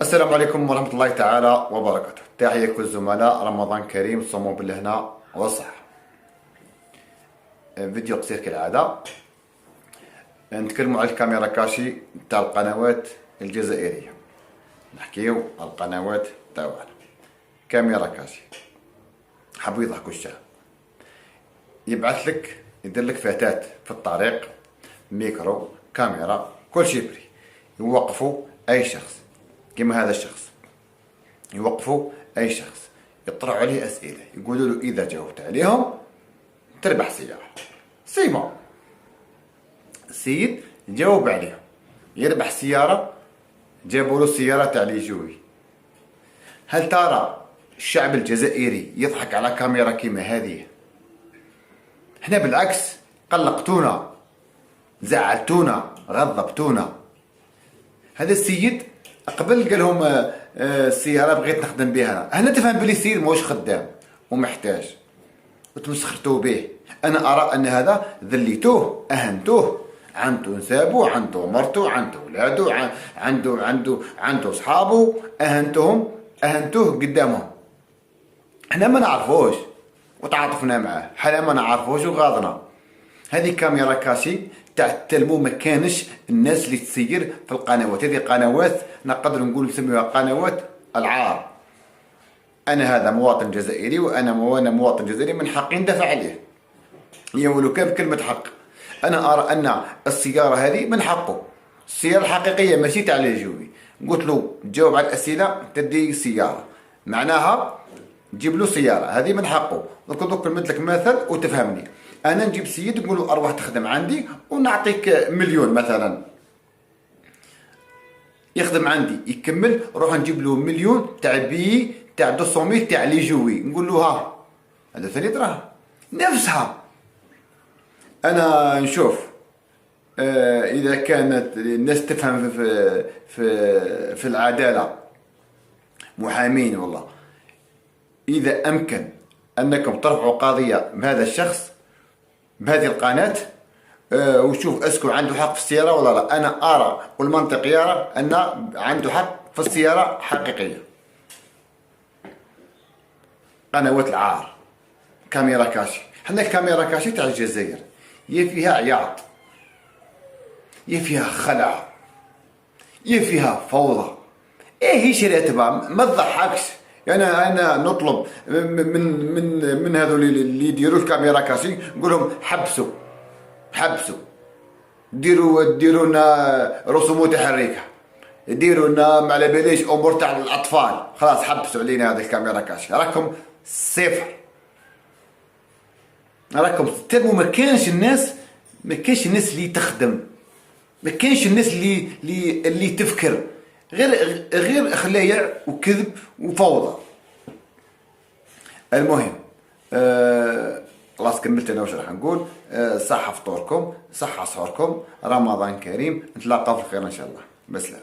السلام عليكم ورحمة الله تعالى وبركاته. تحية كل الزملاء، رمضان كريم، صوموا بالهنا والصحة. فيديو قصير كالعادة، نتكلموا على الكاميرا كاشي تاع القنوات الجزائرية. نحكيو على القنوات تاعنا. كاميرا كاشي حبوا يضحكوا الشعب، يبعث لك يدير لك فتاة في الطريق، ميكرو، كاميرا، كل شيء بري، يوقفوا أي شخص كما هذا الشخص، يوقفوا أي شخص يطرحوا عليه أسئلة، يقولوا له إذا جاوبت عليهم تربح سيارة. سيما السيد جاوب عليهم يربح سيارة، جابوا له سيارة تاع لي جوي. هل ترى الشعب الجزائري يضحك على كاميرا كيما هذه؟ احنا بالعكس قلقتونا، زعلتونا، غضبتونا. هذا السيد قبل قال لهم السيارة بغيت نخدم بها، هنا تفهم بلي السيد موش خدام ومحتاج وتمسخرتوا به. انا ارى ان هذا ذليتوه، اهنتوه، عنده نسابه، عنده مرته، عنده ولاده، عنده اصحابه، اهنتوه قدامهم. احنا ما نعرفوش وتعاطفنا معاه، حنا ما نعرفوش وغاضنا. هذه كاميرا كاشي تاع التلمو، ما كانش الناس اللي تسير في القنوات. هذه قنوات نقدر نقول نسميها قنوات العار. انا هذا مواطن جزائري، وانا مواطن جزائري من حقي ندافع عليه. يقولوا كيف كلمة حق. انا ارى ان السيارة هذه من حقه، السيارة الحقيقية ماشي تاع لي جوي. قلت له تجاوب على الاسئلة تدي سيارة، معناها جيب له سيارة، هذه من حقه. دوك نمد لك مثل وتفهمني. انا نجيب سيد نقول له اروح تخدم عندي ونعطيك مليون مثلا، يخدم عندي يكمل، روح نجيب له مليون تاع بي تاع 200 تاع لي جوي، نقول له ها هذا ثاني دراهم نفسها. انا نشوف اذا كانت الناس تفهم في العدالة، محامين والله، اذا امكن انكم ترفعوا قضية بهذا الشخص بهذه القناة وشوف اسكو عنده حق في السيارة ولا لا. انا ارى والمنطق يرى ان عنده حق في السيارة حقيقية. قنوات العار، كاميرا كاشي. حنا الكاميرا كاشي تاع الجزائر يا فيها عياط، يا فيها خلع، يا فيها فوضى. هي راتبة ما تضحكش. يعني انا نطلب من هذول اللي يديروا الكاميرا كاشي، نقول لهم حبسوا، ديروا لنا رسوم متحركه، ديروا لنا ما على باليش امور تاع الاطفال، خلاص حبسوا علينا هذه الكاميرا كاشي. راكم صفر، راكم تبو. ما كانش الناس اللي تخدم، ما كانش الناس اللي تفكر، غير خلايع وكذب وفوضى. المهم خلاص كملت انا واش راح نقول. صحة فطوركم، صحة سحوركم، رمضان كريم، نتلاقاو في الخير ان شاء الله. بسلام.